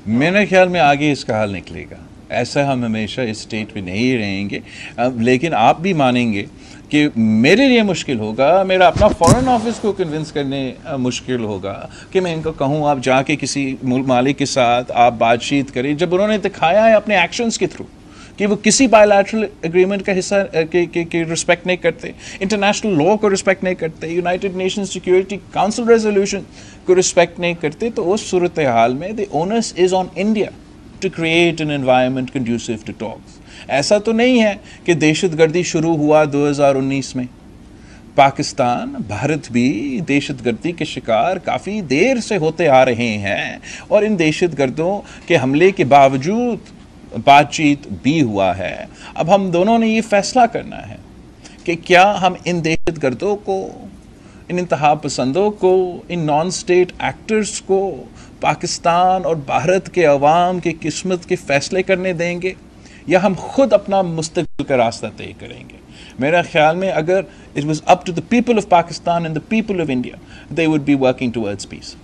मेरे ख्याल में आगे इसका हल निकलेगा। ऐसा हम हमेशा इस स्टेट में नहीं रहेंगे। लेकिन आप भी मानेंगे कि मेरे लिए मुश्किल होगा, मेरा अपना फॉरेन ऑफिस को कन्विंस करने मुश्किल होगा कि मैं इनको कहूँ आप जाके किसी मालिक के साथ आप बातचीत करें, जब उन्होंने दिखाया है अपने एक्शंस के थ्रू कि वो किसी बायलैटरल एग्रीमेंट का हिस्सा के रिस्पेक्ट नहीं करते, इंटरनेशनल लॉ को रिस्पेक्ट नहीं करते, United Nation Security Council resolution को रिस्पेक्ट नहीं करते, तो उस सूरत हाल में the onus is on India to create an environment conducive to talks. ऐसा तो नहीं है कि दहशतगर्दी शुरू हुआ 2019 में। पाकिस्तान, भारत भी दहशतगर्दी के शिकार काफ़ी देर से होते आ रहे हैं और इन दहशतगर्दों के हमले के बावजूद बातचीत भी हुआ है। अब हम दोनों ने ये फैसला करना है कि क्या हम इन दहशतगर्दों को, इन इंतहा पसंदों को, इन नॉन स्टेट एक्टर्स को पाकिस्तान और भारत के अवाम की किस्मत के फैसले करने देंगे या हम खुद अपना मुस्तकबिल का रास्ता तय करेंगे। मेरा ख्याल में अगर it was up to the people of Pakistan and the people of India, they would be working towards piece.